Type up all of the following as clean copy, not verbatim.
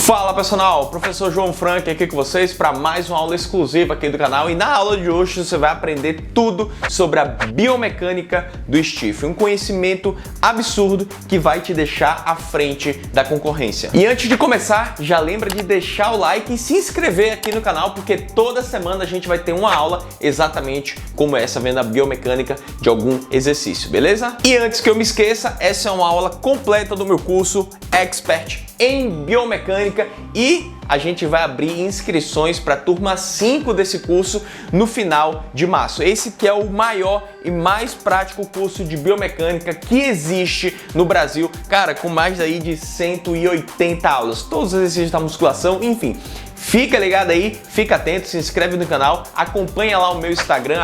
Fala pessoal, professor João Frank aqui com vocês para mais uma aula exclusiva aqui do canal, e na aula de hoje você vai aprender tudo sobre a biomecânica do stiff, um conhecimento absurdo que vai te deixar à frente da concorrência. E antes de começar, já lembra de deixar o like e se inscrever aqui no canal, porque toda semana a gente vai ter uma aula exatamente como essa, vendo a biomecânica de algum exercício, beleza? E antes que eu me esqueça, essa é uma aula completa do meu curso Expert em Biomecânica e a gente vai abrir inscrições para a turma 5 desse curso no final de março. Esse que é o maior e mais prático curso de biomecânica que existe no Brasil, cara, com mais aí de 180 aulas, todos os exercícios da musculação, enfim. Fica ligado aí, fica atento, se inscreve no canal, acompanha lá o meu Instagram,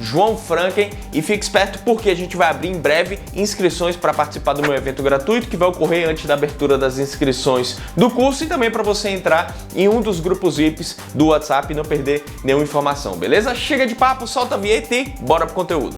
@JoãoFranken, e fique esperto porque a gente vai abrir em breve inscrições para participar do meu evento gratuito que vai ocorrer antes da abertura das inscrições do curso, e também para você entrar em um dos grupos VIPs do WhatsApp e não perder nenhuma informação, beleza? Chega de papo, solta a vinheta e bora pro conteúdo.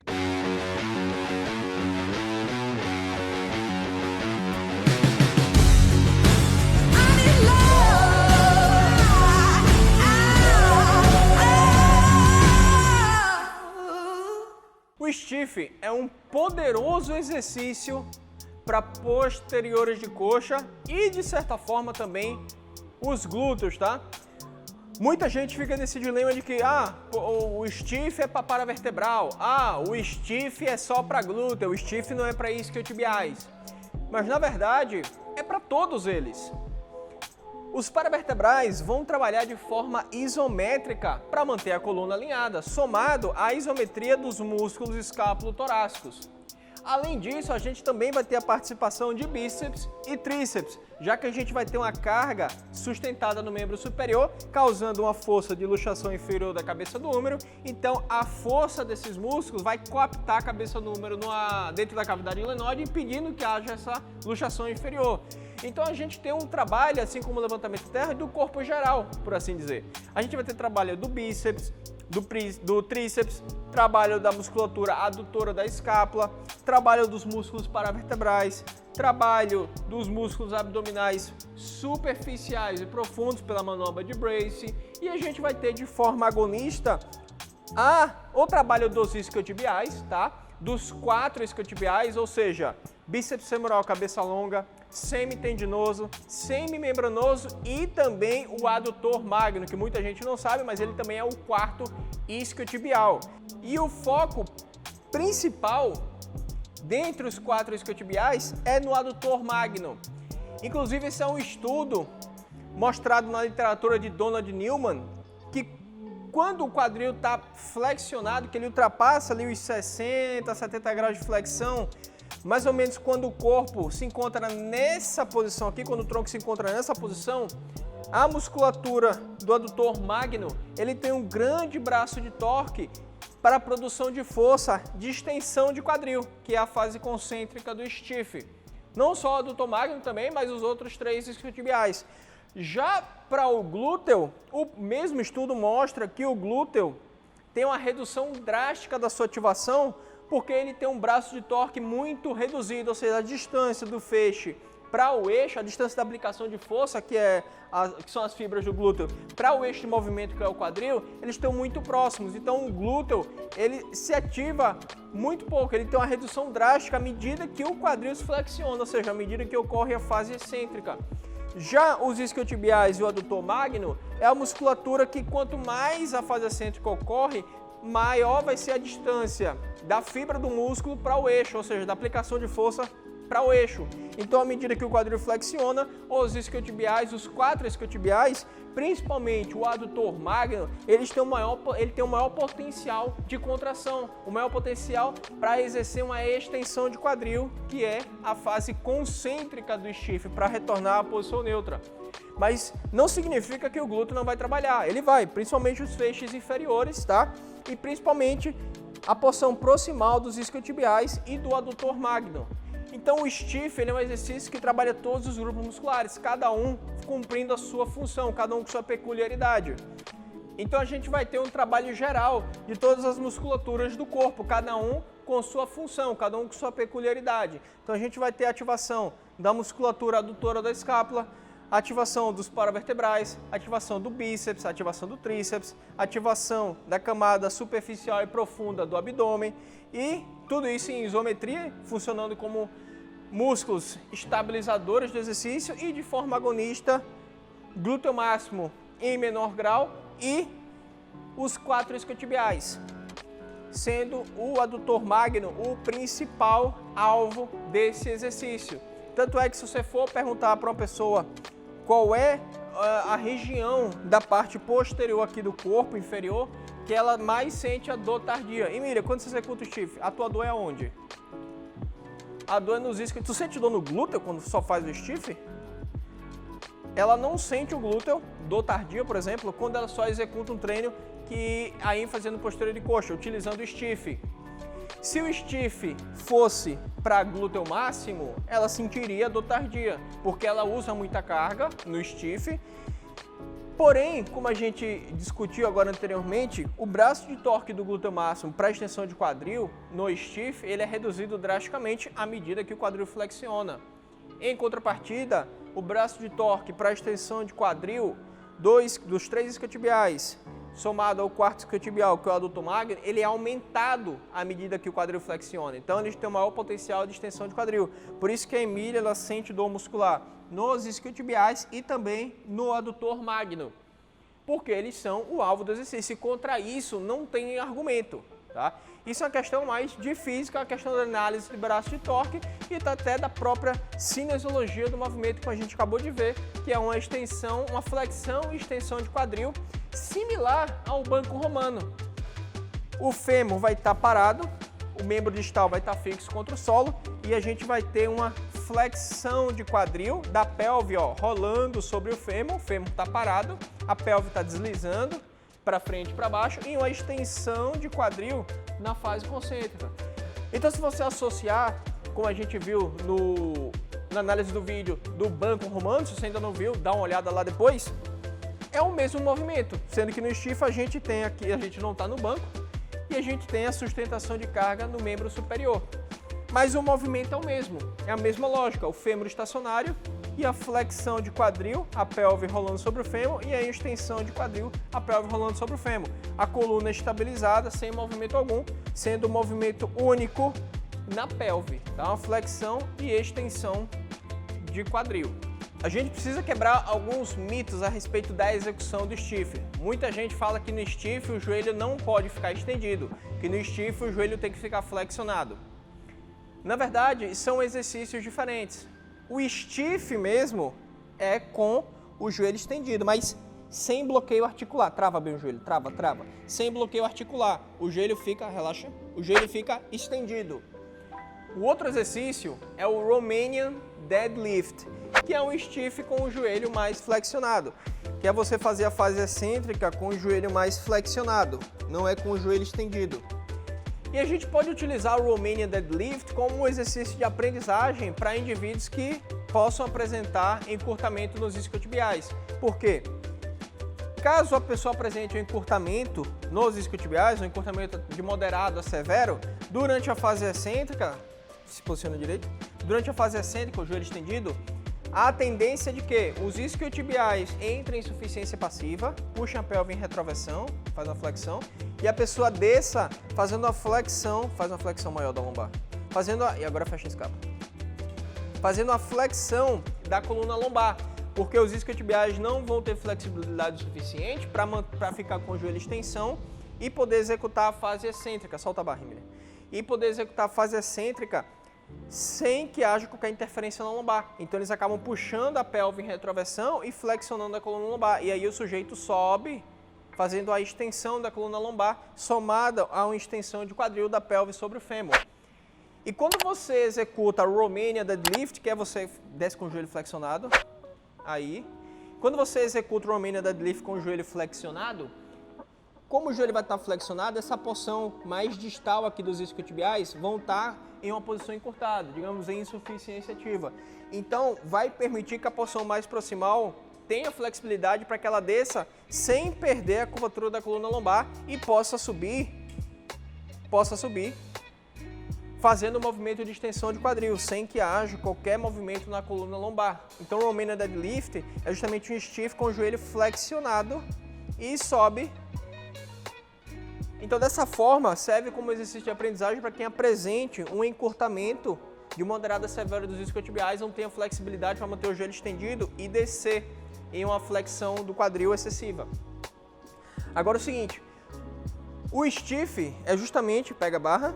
O stiff é um poderoso exercício para posteriores de coxa e, de certa forma, também os glúteos, tá? Muita gente fica nesse dilema de que o stiff é para paravertebral, o stiff é só para glúteo, o stiff não é para isquiotibiais. Mas, na verdade, é para todos eles. Os paravertebrais vão trabalhar de forma isométrica para manter a coluna alinhada, somado à isometria dos músculos escápulo-torácicos. Além disso, a gente também vai ter a participação de bíceps e tríceps, já que a gente vai ter uma carga sustentada no membro superior, causando uma força de luxação inferior da cabeça do húmero. Então, a força desses músculos vai coaptar a cabeça do húmero dentro da cavidade glenoide, impedindo que haja essa luxação inferior. Então a gente tem um trabalho, assim como o levantamento de terra, do corpo geral, por assim dizer. A gente vai ter trabalho do bíceps, do tríceps, trabalho da musculatura adutora da escápula, trabalho dos músculos paravertebrais, trabalho dos músculos abdominais superficiais e profundos pela manobra de brace, e a gente vai ter de forma agonista o trabalho dos isquiotibiais, tá? Dos 4 isquiotibiais, ou seja, bíceps femoral cabeça longa, semitendinoso, semimembranoso e também o adutor magno, que muita gente não sabe, mas ele também é o 4º isquiotibial. E o foco principal dentre os 4 isquiotibiais é no adutor magno. Inclusive, esse é um estudo mostrado na literatura de Donald Newman, que quando o quadril está flexionado, que ele ultrapassa ali os 60, 70 graus de flexão, mais ou menos quando o corpo se encontra nessa posição aqui, quando o tronco se encontra nessa posição, a musculatura do adutor magno, ele tem um grande braço de torque para a produção de força de extensão de quadril, que é a fase concêntrica do stiff. Não só o adutor magno também, mas os outros 3 isquiotibiais. Já para o glúteo, o mesmo estudo mostra que o glúteo tem uma redução drástica da sua ativação, porque ele tem um braço de torque muito reduzido, ou seja, a distância do feixe para o eixo, a distância da aplicação de força, que são as fibras do glúteo, para o eixo de movimento, que é o quadril, eles estão muito próximos. Então o glúteo, ele se ativa muito pouco, ele tem uma redução drástica à medida que o quadril se flexiona, ou seja, à medida que ocorre a fase excêntrica. Já os isquiotibiais e o adutor magno é a musculatura que, quanto mais a fase excêntrica ocorre, maior vai ser a distância da fibra do músculo para o eixo, ou seja, da aplicação de força para o eixo. Então, à medida que o quadril flexiona, os isquiotibiais, os 4 isquiotibiais, principalmente o adutor magno, ele tem um maior potencial de contração, o maior potencial para exercer uma extensão de quadril, que é a fase concêntrica do stiff, para retornar à posição neutra. Mas não significa que o glúteo não vai trabalhar, ele vai, principalmente os feixes inferiores, tá? E principalmente a porção proximal dos isquiotibiais e do adutor magno. Então o stiff, ele é um exercício que trabalha todos os grupos musculares, cada um cumprindo a sua função, cada um com sua peculiaridade. Então a gente vai ter um trabalho geral de todas as musculaturas do corpo, cada um com sua função, cada um com sua peculiaridade. Então a gente vai ter a ativação da musculatura adutora da escápula, ativação dos paravertebrais, ativação do bíceps, ativação do tríceps, ativação da camada superficial e profunda do abdômen e tudo isso em isometria, funcionando como músculos estabilizadores do exercício e de forma agonista, glúteo máximo em menor grau e os 4 isquiotibiais, sendo o adutor magno o principal alvo desse exercício. Tanto é que se você for perguntar para uma pessoa qual é a região da parte posterior aqui do corpo inferior que ela mais sente a dor tardia. E mira, quando você executa o stiff, a tua dor é onde? A dor é nos isquios. Tu sente dor no glúteo quando só faz o stiff? Ela não sente o glúteo, dor tardia, por exemplo, quando ela só executa um treino que a ênfase é no posterior de coxa, utilizando o stiff. Se o stiff fosse para glúteo máximo, ela sentiria dor tardia, porque ela usa muita carga no stiff. Porém, como a gente discutiu agora anteriormente, o braço de torque do glúteo máximo para extensão de quadril no stiff, ele é reduzido drasticamente à medida que o quadril flexiona. Em contrapartida, o braço de torque para extensão de quadril dos 3 isquiotibiais, somado ao 4º isquiotibial, que é o adutor magno, ele é aumentado à medida que o quadril flexiona. Então, eles têm um maior potencial de extensão de quadril. Por isso que a Emília ela sente dor muscular nos isquiotibiais e também no adutor magno, porque eles são o alvo do exercício. E contra isso não tem argumento, tá? Isso é uma questão mais de física, a questão da análise de braço de torque e até da própria cinesiologia do movimento que a gente acabou de ver, que é uma extensão, uma flexão e extensão de quadril similar ao banco romano. O fêmur vai estar parado, o membro distal vai estar fixo contra o solo e a gente vai ter uma flexão de quadril da pelve, ó, rolando sobre o fêmur está parado, a pelve está deslizando para frente e para baixo e uma extensão de quadril na fase concêntrica. Então, se você associar, como a gente viu na análise do vídeo do banco romano, se você ainda não viu, dá uma olhada lá depois, é o mesmo movimento, sendo que no stiff a gente tem aqui, a gente não está no banco e a gente tem a sustentação de carga no membro superior. Mas o movimento é o mesmo, é a mesma lógica, o fêmur estacionário e a flexão de quadril, a pelve rolando sobre o fêmur e a extensão de quadril, a pelve rolando sobre o fêmur. A coluna estabilizada, sem movimento algum, sendo um movimento único na pelve, tá? Uma flexão e extensão de quadril. A gente precisa quebrar alguns mitos a respeito da execução do stiff. Muita gente fala que no stiff o joelho não pode ficar estendido, que no stiff o joelho tem que ficar flexionado. Na verdade, são exercícios diferentes. O stiff mesmo é com o joelho estendido, mas sem bloqueio articular. Trava bem o joelho, trava. Sem bloqueio articular. O joelho fica, relaxa, o joelho fica estendido. O outro exercício é o Romanian Deadlift, que é um stiff com o joelho mais flexionado, que é você fazer a fase excêntrica com o joelho mais flexionado, não é com o joelho estendido. E a gente pode utilizar o Romanian Deadlift como um exercício de aprendizagem para indivíduos que possam apresentar encurtamento nos isquiotibiais. Por quê? Caso a pessoa apresente um encurtamento nos isquiotibiais, um encurtamento de moderado a severo, durante a fase excêntrica, se posiciona direito, durante a fase excêntrica, o joelho estendido, a tendência é de que os isquiotibiais entrem em insuficiência passiva, puxem a pelve em retroversão, faz uma flexão, e a pessoa desça fazendo uma flexão, faz uma flexão maior da lombar, e agora fecha a escapa, fazendo a flexão da coluna lombar, porque os isquiotibiais não vão ter flexibilidade suficiente para ficar com o joelho em extensão e poder executar a fase excêntrica, solta a barra, Emília, e poder executar a fase excêntrica sem que haja qualquer interferência na lombar. Então eles acabam puxando a pelve em retroversão e flexionando a coluna lombar. E aí o sujeito sobe, fazendo a extensão da coluna lombar, somada a uma extensão de quadril da pelve sobre o fêmur. E quando você executa a Romanian Deadlift, que é você desce com o joelho flexionado, aí, quando você executa o Romanian Deadlift com o joelho flexionado, como o joelho vai estar flexionado, essa porção mais distal aqui dos isquiotibiais vão estar em uma posição encurtada, digamos em insuficiência ativa. Então, vai permitir que a porção mais proximal tenha flexibilidade para que ela desça sem perder a curvatura da coluna lombar e possa subir fazendo o movimento de extensão de quadril, sem que haja qualquer movimento na coluna lombar. Então, o Romanian Deadlift é justamente um stiff com o joelho flexionado e sobe. Então, dessa forma, serve como exercício de aprendizagem para quem apresente um encurtamento de moderada severa dos isquiotibiais, não tenha flexibilidade para manter o joelho estendido e descer em uma flexão do quadril excessiva. Agora, o seguinte, o stiff é justamente, pega a barra,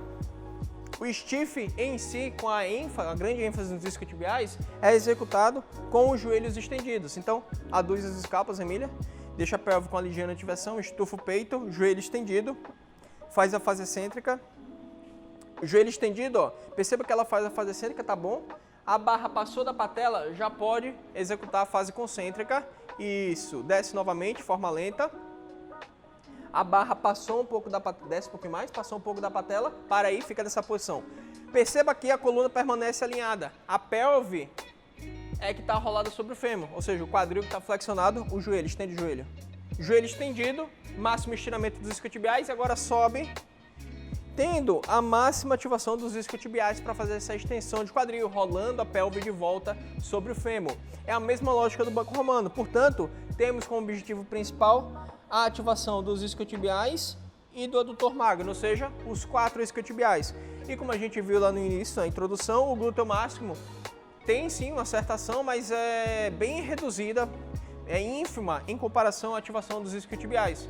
o stiff em si, com a grande ênfase nos isquiotibiais, é executado com os joelhos estendidos. Então, aduz as escápulas, Emília, deixa a pelve com a ligeira ativação, estufa o peito, joelho estendido, faz a fase excêntrica. Joelho estendido, ó, perceba que ela faz a fase excêntrica, tá bom? A barra passou da patela, já pode executar a fase concêntrica. Isso, desce novamente, forma lenta. A barra passou um pouco da patela, desce um pouquinho mais, passou um pouco da patela, para aí, fica nessa posição. Perceba que a coluna permanece alinhada. A pelve é que está rolada sobre o fêmur, ou seja, o quadril que está flexionado, o joelho, estende o joelho. Joelho estendido, máximo estiramento dos isquiotibiais e agora sobe, tendo a máxima ativação dos isquiotibiais para fazer essa extensão de quadril, rolando a pelve de volta sobre o fêmur. É a mesma lógica do banco romano, portanto, temos como objetivo principal a ativação dos isquiotibiais e do adutor magno, ou seja, os 4 isquiotibiais. E como a gente viu lá no início, na introdução, o glúteo máximo tem sim uma certa ação, mas é bem reduzida, é ínfima em comparação à ativação dos isquiotibiais.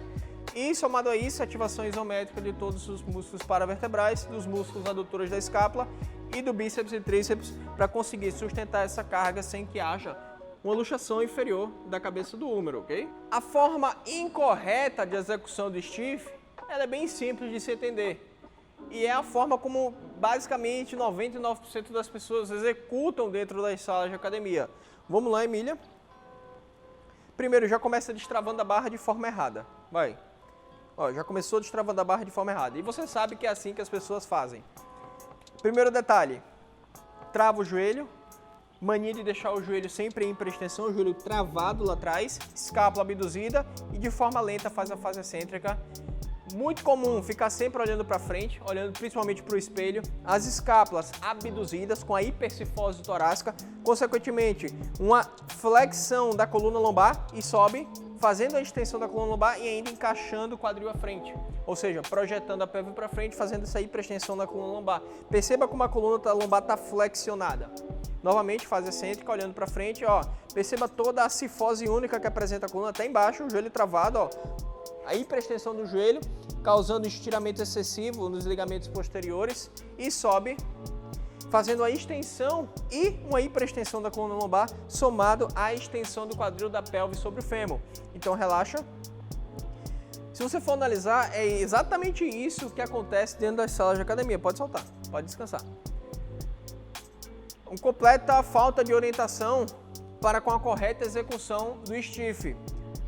E somado a isso, a ativação isométrica de todos os músculos paravertebrais, dos músculos adutores da escápula e do bíceps e tríceps para conseguir sustentar essa carga sem que haja uma luxação inferior da cabeça do húmero, ok? A forma incorreta de execução do stiff, ela é bem simples de se entender. E é a forma como basicamente 99% das pessoas executam dentro das salas de academia. Vamos lá, Emília. Primeiro, já começa destravando a barra de forma errada. Vai. Ó, já começou destravando a barra de forma errada. E você sabe que é assim que as pessoas fazem. Primeiro detalhe, trava o joelho. Mania de deixar o joelho sempre em hiperextensão, o joelho travado lá atrás, escápula abduzida e de forma lenta faz a fase excêntrica. Muito comum ficar sempre olhando para frente, olhando principalmente para o espelho, as escápulas abduzidas com a hipercifose torácica, consequentemente uma flexão da coluna lombar e sobe, fazendo a extensão da coluna lombar e ainda encaixando o quadril à frente, ou seja, projetando a pelve para frente, fazendo essa hiperextensão da coluna lombar. Perceba como a coluna lombar está flexionada. Novamente, fase excêntrica, olhando para frente, ó. Perceba toda a cifose única que apresenta a coluna até embaixo, o joelho travado, ó. A hiperextensão do joelho, causando estiramento excessivo nos ligamentos posteriores e sobe, fazendo a extensão e uma hiperextensão da coluna lombar, somado à extensão do quadril da pelve sobre o fêmur. Então, relaxa. Se você for analisar, é exatamente isso que acontece dentro das salas de academia. Pode soltar, pode descansar. Uma completa falta de orientação para com a correta execução do stiff.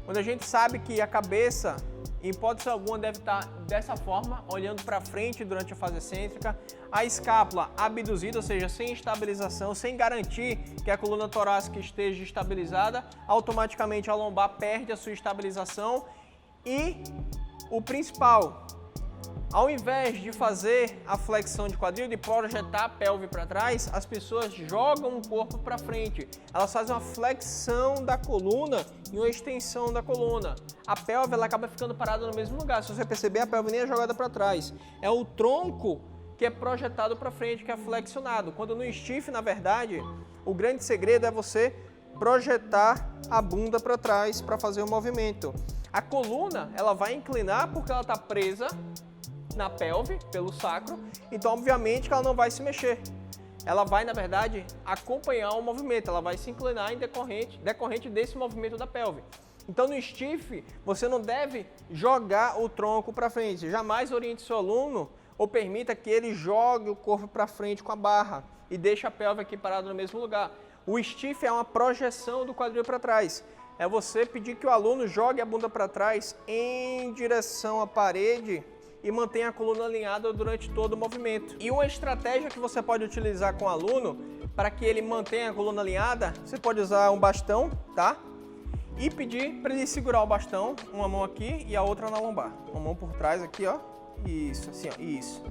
Quando a gente sabe que a cabeça, em hipótese alguma, deve estar dessa forma, olhando para frente durante a fase excêntrica, a escápula abduzida, ou seja, sem estabilização, sem garantir que a coluna torácica esteja estabilizada, automaticamente a lombar perde a sua estabilização e o principal, ao invés de fazer a flexão de quadril, de projetar a pelve para trás, as pessoas jogam o corpo para frente. Elas fazem uma flexão da coluna e uma extensão da coluna. A pelve ela acaba ficando parada no mesmo lugar. Se você perceber, a pelve nem é jogada para trás. É o tronco que é projetado para frente, que é flexionado. Quando no stiff, na verdade, o grande segredo é você projetar a bunda para trás para fazer o movimento. A coluna ela vai inclinar porque ela está presa na pelve, pelo sacro, então obviamente que ela não vai se mexer. Ela vai, na verdade, acompanhar o movimento, ela vai se inclinar em decorrente desse movimento da pelve. Então no stiff, você não deve jogar o tronco para frente, jamais oriente seu aluno ou permita que ele jogue o corpo para frente com a barra e deixe a pelve aqui parada no mesmo lugar. O stiff é uma projeção do quadril para trás. É você pedir que o aluno jogue a bunda para trás em direção à parede e mantenha a coluna alinhada durante todo o movimento. E uma estratégia que você pode utilizar com o aluno para que ele mantenha a coluna alinhada, você pode usar um bastão, tá? E pedir para ele segurar o bastão, uma mão aqui e a outra na lombar. Uma mão por trás aqui, ó. Isso, assim, ó. Isso.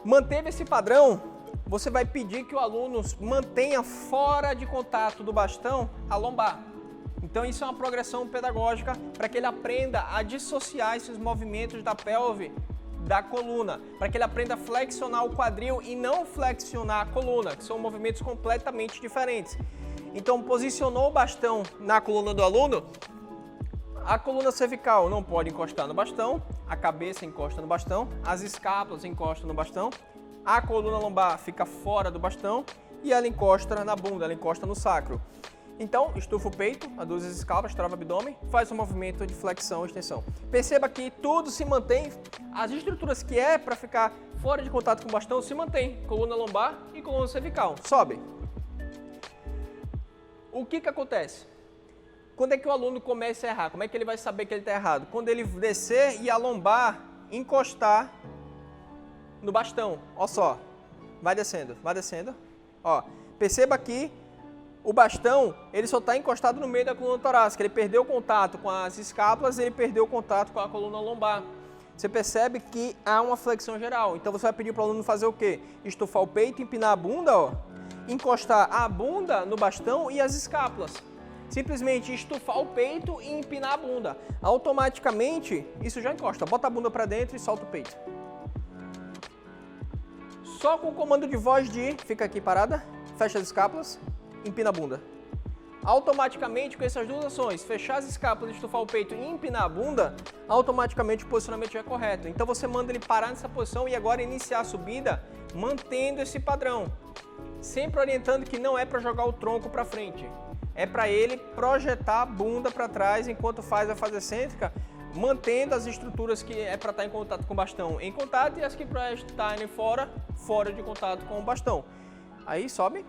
Manteve esse padrão, você vai pedir que o aluno mantenha fora de contato do bastão a lombar. Então isso é uma progressão pedagógica para que ele aprenda a dissociar esses movimentos da pelve da coluna, para que ele aprenda a flexionar o quadril e não flexionar a coluna, que são movimentos completamente diferentes. Então posicionou o bastão na coluna do aluno, a coluna cervical não pode encostar no bastão, a cabeça encosta no bastão, as escápulas encostam no bastão, a coluna lombar fica fora do bastão e ela encosta na bunda, ela encosta no sacro. Então, estufa o peito, aduz as escápulas, trava o abdômen, faz um movimento de flexão e extensão. Perceba que tudo se mantém, as estruturas que é para ficar fora de contato com o bastão se mantém, coluna lombar e coluna cervical. Sobe. O que acontece? Quando é que o aluno começa a errar? Como é que ele vai saber que ele está errado? Quando ele descer e a lombar encostar no bastão. Olha só, vai descendo, vai descendo. Ó, perceba que o bastão, ele só está encostado no meio da coluna torácica, ele perdeu o contato com as escápulas, ele perdeu o contato com a coluna lombar. Você percebe que há uma flexão geral, então você vai pedir para o aluno fazer o quê? Estufar o peito, empinar a bunda, ó, encostar a bunda no bastão e as escápulas. Simplesmente estufar o peito e empinar a bunda. Automaticamente, isso já encosta, bota a bunda para dentro e solta o peito. Só com o comando de voz de, fica aqui parada, fecha as escápulas, empina a bunda. Automaticamente, com essas duas ações, fechar as escápulas, estufar o peito e empinar a bunda, automaticamente o posicionamento já é correto. Então você manda ele parar nessa posição e agora iniciar a subida, mantendo esse padrão. Sempre orientando que não é para jogar o tronco para frente, é para ele projetar a bunda para trás enquanto faz a fase excêntrica, mantendo as estruturas que é para estar em contato com o bastão em contato e as que para estarem fora de contato com o bastão. Aí sobe.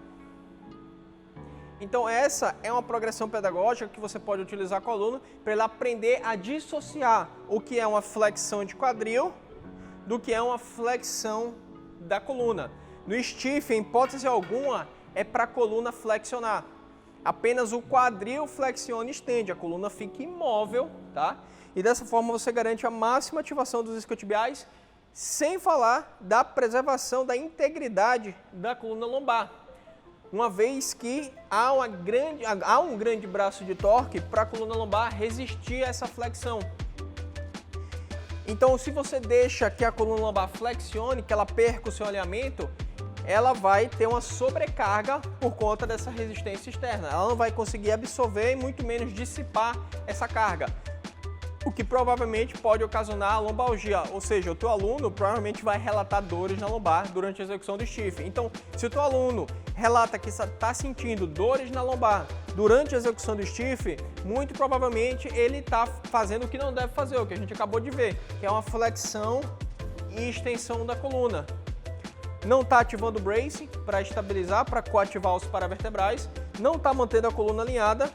Então essa é uma progressão pedagógica que você pode utilizar com o aluno para ele aprender a dissociar o que é uma flexão de quadril do que é uma flexão da coluna. No stiff, em hipótese alguma, é para a coluna flexionar. Apenas o quadril flexiona e estende, a coluna fica imóvel, tá? E dessa forma você garante a máxima ativação dos isquiotibiais, sem falar da preservação da integridade da coluna lombar. Uma vez que há um grande braço de torque para a coluna lombar resistir a essa flexão. Então, se você deixa que a coluna lombar flexione, que ela perca o seu alinhamento, ela vai ter uma sobrecarga por conta dessa resistência externa. Ela não vai conseguir absorver e muito menos dissipar essa carga, o que provavelmente pode ocasionar a lombalgia, ou seja, o teu aluno provavelmente vai relatar dores na lombar durante a execução do stiff. Então, se o teu aluno relata que está sentindo dores na lombar durante a execução do stiff, muito provavelmente ele está fazendo o que não deve fazer, o que a gente acabou de ver, que é uma flexão e extensão da coluna. Não está ativando o brace para estabilizar, para coativar os paravertebrais, não está mantendo a coluna alinhada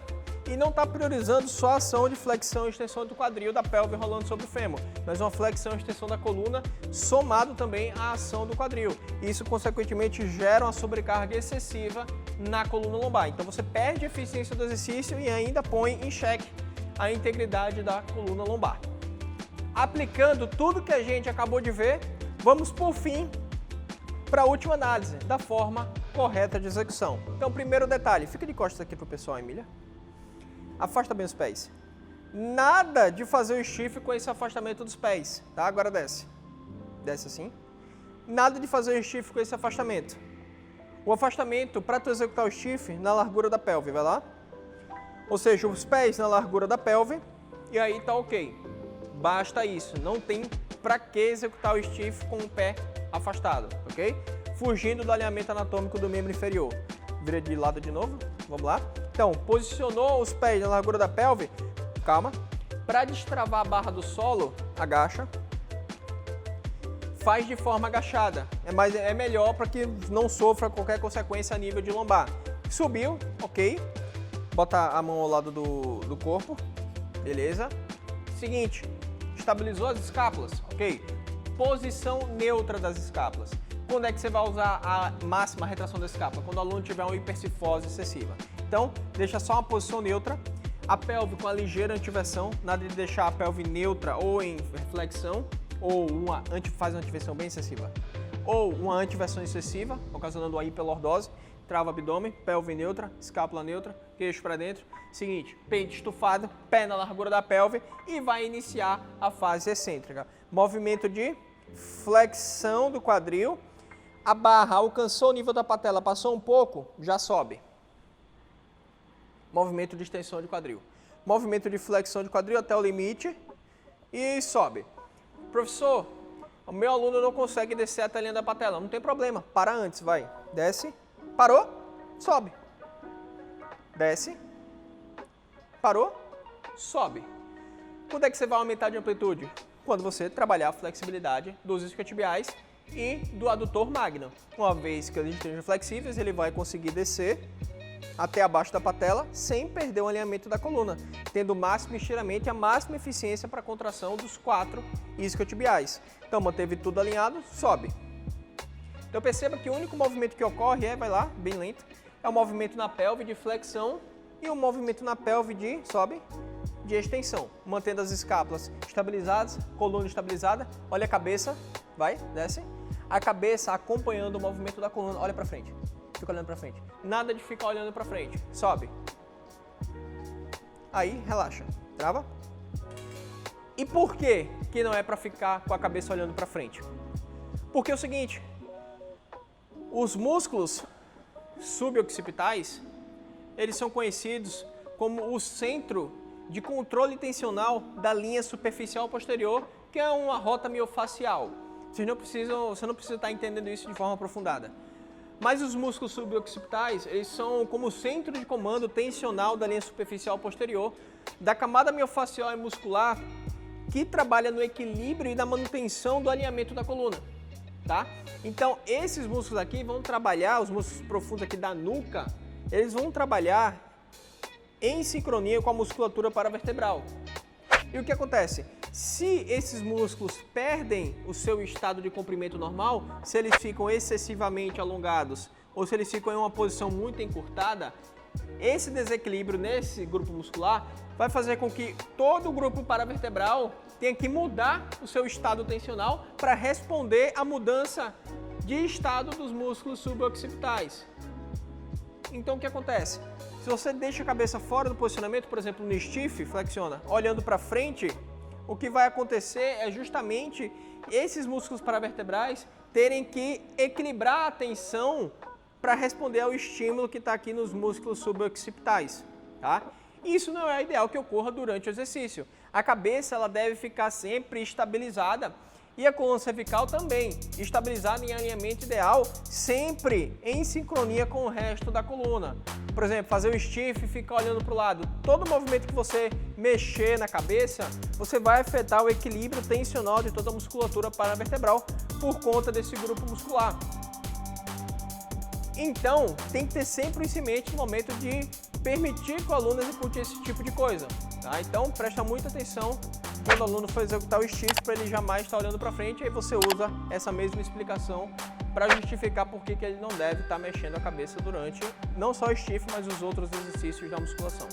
e não está priorizando só a ação de flexão e extensão do quadril da pelve rolando sobre o fêmur, mas uma flexão e extensão da coluna somado também à ação do quadril. Isso, consequentemente, gera uma sobrecarga excessiva na coluna lombar. Então, você perde a eficiência do exercício e ainda põe em xeque a integridade da coluna lombar. Aplicando tudo que a gente acabou de ver, vamos, por fim, para a última análise da forma correta de execução. Então, primeiro detalhe, fica de costas aqui para o pessoal, Emília. Afasta bem os pés. Nada de fazer o stiff com esse afastamento dos pés, tá? Agora desce. Desce assim. Nada de fazer o stiff com esse afastamento. O afastamento, para tu executar o stiff, na largura da pelve, vai lá. Ou seja, os pés na largura da pelve, e aí tá ok. Basta isso, não tem para que executar o stiff com o pé afastado, ok? Fugindo do alinhamento anatômico do membro inferior. Vira de lado de novo, vamos lá. Então, posicionou os pés na largura da pelve, calma. Para destravar a barra do solo, agacha. Faz de forma agachada, é melhor para que não sofra qualquer consequência a nível de lombar. Subiu, ok. Bota a mão ao lado do corpo, beleza. Seguinte, estabilizou as escápulas, ok. Posição neutra das escápulas. Quando é que você vai usar a máxima retração da escápula? Quando o aluno tiver uma hipercifose excessiva. Então, deixa só uma posição neutra, a pelve com a ligeira antiversão, nada de deixar a pelve neutra ou em flexão, ou faz uma antiversão bem excessiva. ou uma antiversão excessiva, ocasionando uma hiperlordose, trava abdômen, pelve neutra, escápula neutra, queixo para dentro. Seguinte, peito estufado, pé na largura da pelve e vai iniciar a fase excêntrica. Movimento de flexão do quadril, a barra alcançou o nível da patela, passou um pouco, já sobe. Movimento de extensão de quadril. Movimento de flexão de quadril até o limite e sobe. Professor, o meu aluno não consegue descer até a linha da patela. Não tem problema, para antes, vai. Desce, parou, sobe. Desce, parou, sobe. Quando é que você vai aumentar de amplitude? Quando você trabalhar a flexibilidade dos isquiotibiais e do adutor magno. Uma vez que eles estejam flexíveis, ele vai conseguir descer até abaixo da patela sem perder o alinhamento da coluna, tendo o máximo estiramento e a máxima eficiência para a contração dos 4 isquiotibiais. Então, manteve tudo alinhado, sobe. Então, perceba que o único movimento que ocorre vai lá, bem lento, é o movimento na pelve de flexão e o movimento na pelve de, sobe, de extensão, mantendo as escápulas estabilizadas, coluna estabilizada, olha a cabeça, vai, desce, a cabeça acompanhando o movimento da coluna, olha para frente. Fica olhando para frente. Nada de ficar olhando para frente. Sobe. Aí, relaxa. Trava. E por que que não é para ficar com a cabeça olhando para frente? Porque é o seguinte, os músculos suboccipitais, eles são conhecidos como o centro de controle tensional da linha superficial posterior, que é uma rota miofacial. Você não precisa estar entendendo isso de forma aprofundada. Mas os músculos suboccipitais, eles são como o centro de comando tensional da linha superficial posterior, da camada miofacial e muscular, que trabalha no equilíbrio e na manutenção do alinhamento da coluna, tá? Então, esses músculos aqui vão trabalhar, os músculos profundos aqui da nuca, eles vão trabalhar em sincronia com a musculatura paravertebral. E o que acontece? Se esses músculos perdem o seu estado de comprimento normal, se eles ficam excessivamente alongados ou se eles ficam em uma posição muito encurtada, esse desequilíbrio nesse grupo muscular vai fazer com que todo o grupo paravertebral tenha que mudar o seu estado tensional para responder à mudança de estado dos músculos suboccipitais. Então o que acontece? Se você deixa a cabeça fora do posicionamento, por exemplo, no stiff, flexiona, olhando para frente, o que vai acontecer é justamente esses músculos paravertebrais terem que equilibrar a tensão para responder ao estímulo que está aqui nos músculos suboccipitais, tá? Isso não é ideal que ocorra durante o exercício. A cabeça ela deve ficar sempre estabilizada e a coluna cervical também, estabilizada em alinhamento ideal, sempre em sincronia com o resto da coluna. Por exemplo, fazer o stiff e ficar olhando para o lado. Todo movimento que você mexer na cabeça, você vai afetar o equilíbrio tensional de toda a musculatura paravertebral por conta desse grupo muscular. Então, tem que ter sempre isso em mente no momento de permitir que o aluno execute esse tipo de coisa, tá? Então, presta muita atenção quando o aluno for executar o stiff para ele jamais estar olhando para frente, aí você usa essa mesma explicação para justificar por que ele não deve estar mexendo a cabeça durante não só o stiff, mas os outros exercícios da musculação.